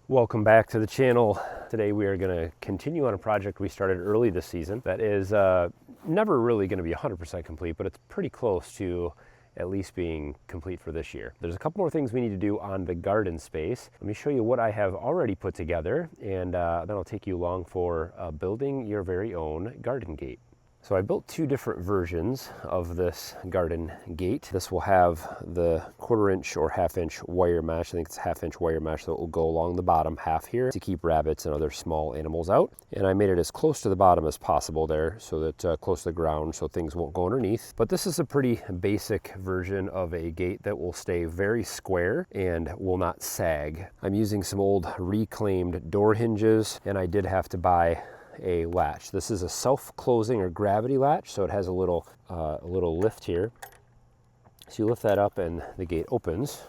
Welcome back to the channel. Today we are going to continue on a project we started early this season that is never really going to be 100% complete, but it's pretty close to at least being complete for this year. There's a couple more things we need to do on the garden space. Let me show you what I have already put together, and then I'll take you along for building your very own garden gate. So I built two different versions of this garden gate. This will have the 1/4 inch or 1/2 inch wire mesh. I think it's 1/2 inch wire mesh that will go along the bottom half here to keep rabbits and other small animals out. And I made it as close to the bottom as possible there so that close to the ground so things won't go underneath. But this is a pretty basic version of a gate that will stay very square and will not sag. I'm using some old reclaimed door hinges, and I did have to buy a latch. This is a self-closing or gravity latch, so it has a little lift here. So you lift that up and the gate opens.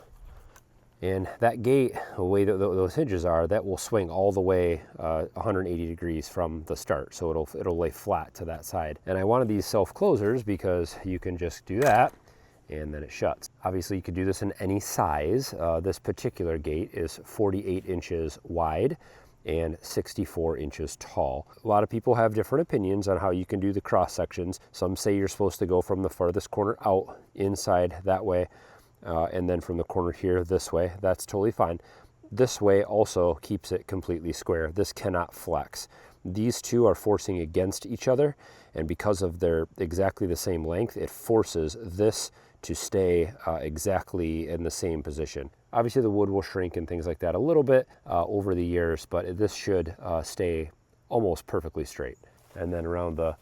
And that gate, the way that those hinges are, that will swing all the way 180 degrees from the start. So it'll lay flat to that side. And I wanted these self-closers because you can just do that and then it shuts. Obviously you could do this in any size. This particular gate is 48 inches wide and 64 inches tall. A lot of people have different opinions on how you can do the cross sections. Some say you're supposed to go from the farthest corner out inside that way, and then from the corner here this way. That's totally fine. This way also keeps it completely square. This cannot flex. These two are forcing against each other, and because of their exactly the same length, it forces this to stay exactly in the same position. Obviously the wood will shrink and things like that a little bit over the years, but this should stay almost perfectly straight. And then around the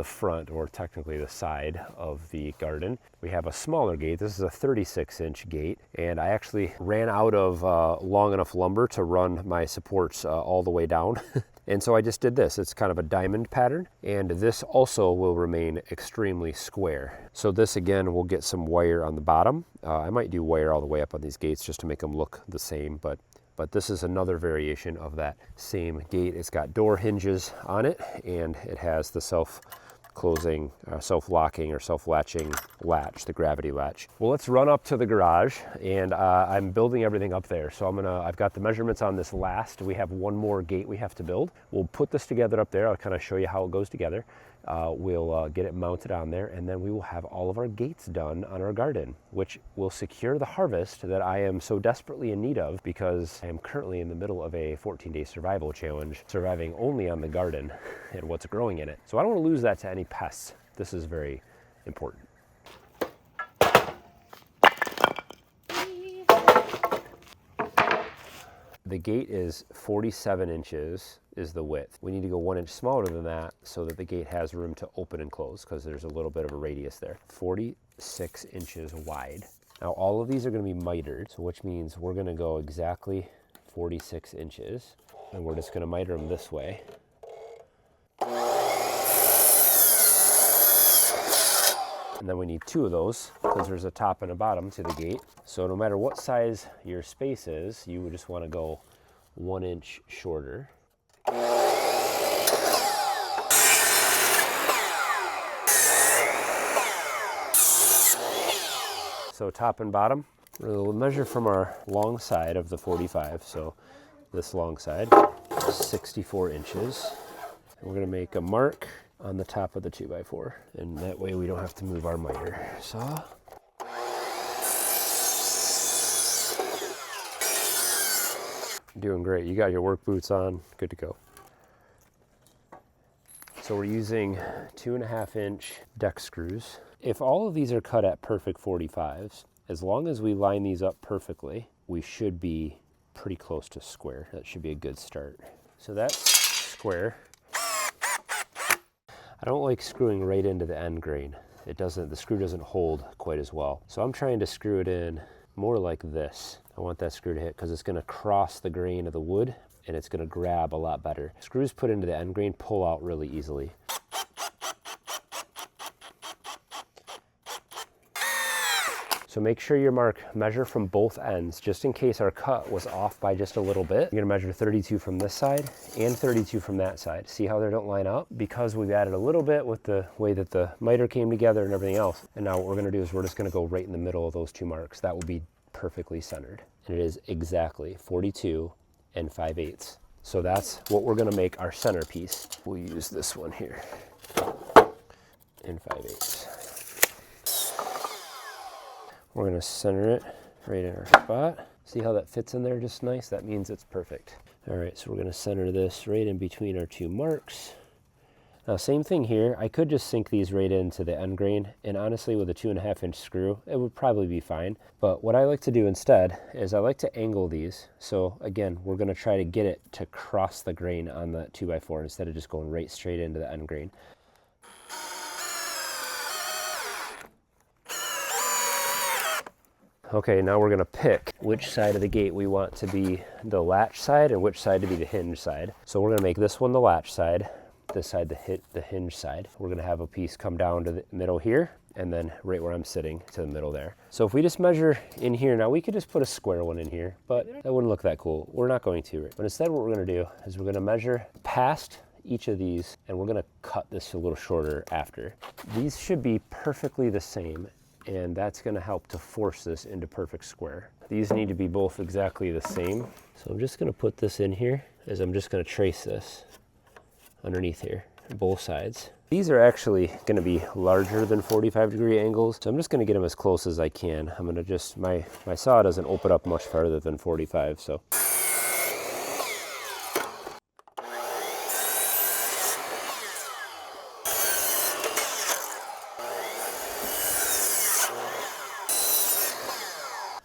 front, or technically the side of the garden, we have a smaller gate. This is a 36-inch gate, and I actually ran out of long enough lumber to run my supports all the way down. And so I just did this. It's kind of a diamond pattern, and this also will remain extremely square. So this again will get some wire on the bottom. I might do wire all the way up on these gates just to make them look the same, but this is another variation of that same gate. It's got door hinges on it, and it has the self-closing, self-locking or self-latching latch, the gravity latch. Well, let's run up to the garage, and I'm building everything up there. So I've got the measurements on this last. We have one more gate we have to build. We'll put this together up there. I'll kind of show you how it goes together. We'll get it mounted on there, and then we will have all of our gates done on our garden, which will secure the harvest that I am so desperately in need of, because I am currently in the middle of a 14-day survival challenge, surviving only on the garden and what's growing in it. So I don't want to lose that to any pests. This is very important. The gate is 47 inches is the width. We need to go 1 inch smaller than that so that the gate has room to open and close, because there's a little bit of a radius there. 46 inches wide. Now all of these are going to be mitered, so which means we're going to go exactly 46 inches, and we're just going to miter them this way. And then we need two of those because there's a top and a bottom to the gate. So no matter what size your space is, you would just want to go 1 inch shorter. So top and bottom, we'll measure from our long side of the 45. So this long side, 64 inches. And we're going to make a mark on the top of the 2x4, and that way we don't have to move our miter saw. Doing great. You got your work boots on, good to go. So we're using 2.5 inch deck screws. If all of these are cut at perfect 45s, as long as we line these up perfectly, we should be pretty close to square. That should be a good start. So that's square. I don't like screwing right into the end grain. The screw doesn't hold quite as well. So I'm trying to screw it in more like this. I want that screw to hit because it's going to cross the grain of the wood and it's going to grab a lot better. Screws put into the end grain pull out really easily. So make sure you measure from both ends, just in case our cut was off by just a little bit. You're gonna measure 32 from this side and 32 from that side. See how they don't line up? Because we've added a little bit with the way that the miter came together and everything else. And now what we're gonna do is we're just gonna go right in the middle of those two marks. That will be perfectly centered. And it is exactly 42 and 5/8. So that's what we're gonna make our centerpiece. We'll use this one here and 5/8. We're gonna center it right in our spot. See how that fits in there just nice? That means it's perfect. All right, so we're gonna center this right in between our two marks. Now, same thing here. I could just sink these right into the end grain, and honestly, with a 2.5-inch screw, it would probably be fine. But what I like to do instead is I like to angle these. So again, we're gonna try to get it to cross the grain on the 2x4 instead of just going right straight into the end grain. Okay, now we're gonna pick which side of the gate we want to be the latch side and which side to be the hinge side. So we're gonna make this one the latch side, this side the hinge side. We're gonna have a piece come down to the middle here, and then right where I'm sitting to the middle there. So if we just measure in here, now we could just put a square one in here, but that wouldn't look that cool. We're not going to. But instead what we're gonna do is we're gonna measure past each of these, and we're gonna cut this a little shorter after. These should be perfectly the same, and that's gonna help to force this into perfect square. These need to be both exactly the same. So I'm just gonna put this in here as I'm just gonna trace this underneath here, both sides. These are actually gonna be larger than 45-degree angles, so I'm just gonna get them as close as I can. I'm gonna just, my saw doesn't open up much farther than 45, so.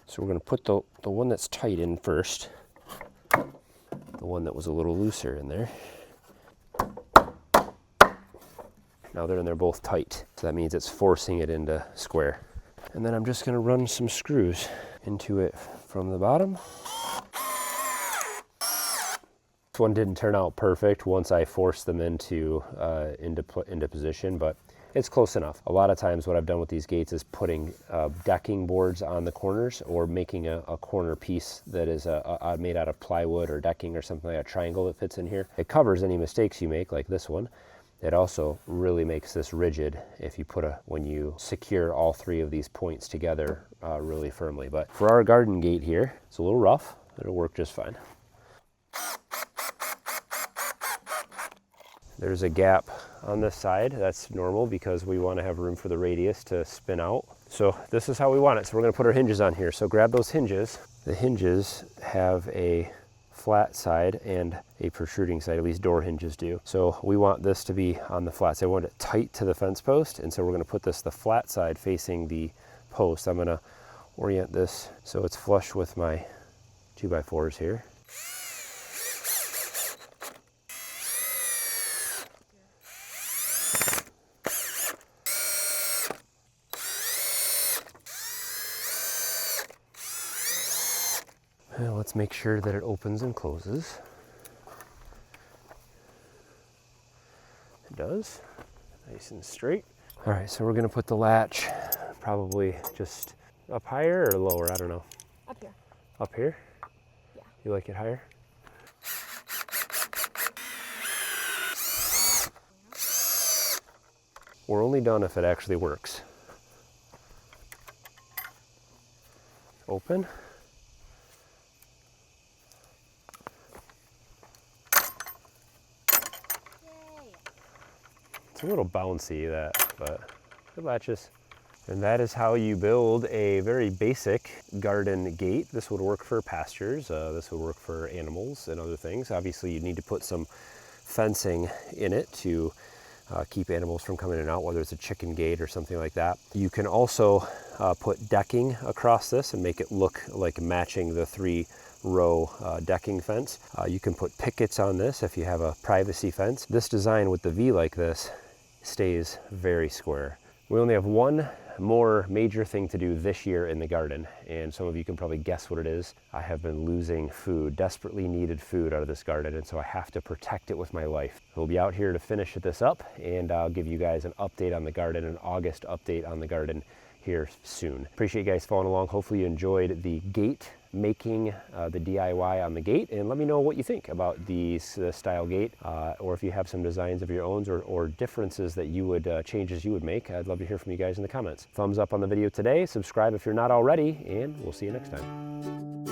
So we're gonna put the one that's tight in first, the one that was a little looser in there. Now they're both tight, so that means it's forcing it into square. And then I'm just gonna run some screws into it from the bottom. This one didn't turn out perfect once I forced them into position, but it's close enough. A lot of times what I've done with these gates is putting decking boards on the corners, or making a corner piece that is made out of plywood or decking or something, like a triangle that fits in here. It covers any mistakes you make, like this one. It also really makes this rigid if you when you secure all three of these points together really firmly. But for our garden gate here, it's a little rough. It'll work just fine. There's a gap on this side. That's normal because we want to have room for the radius to spin out. So this is how we want it. So we're going to put our hinges on here. So grab those hinges. The hinges have a flat side and a protruding side, at least door hinges do. So we want this to be on the flat side. I want it tight to the fence post, and so we're going to put the flat side facing the post. I'm going to orient this so it's flush with my 2x4s here. And let's make sure that it opens and closes. It does, nice and straight. All right, so we're gonna put the latch probably just up higher or lower, I don't know. Up here. Up here? Yeah. You like it higher? We're only done if it actually works. Open. It's a little bouncy, but it latches. And that is how you build a very basic garden gate. This would work for pastures. This would work for animals and other things. Obviously, you need to put some fencing in it to keep animals from coming in and out, whether it's a chicken gate or something like that. You can also put decking across this and make it look like matching the 3-row decking fence. You can put pickets on this if you have a privacy fence. This design with the V like this stays very square. We only have one more major thing to do this year in the garden, and some of you can probably guess what it is. I have been losing food, desperately needed food out of this garden, and so I have to protect it with my life. We'll be out here to finish this up, and I'll give you guys an update on the garden, an August update on the garden here soon. Appreciate you guys following along. Hopefully you enjoyed the gate making, the DIY on the gate, and let me know what you think about this style gate, or if you have some designs of your own or differences that you would, changes you would make. I'd love to hear from you guys in the comments. Thumbs up on the video today, subscribe if you're not already, and we'll see you next time.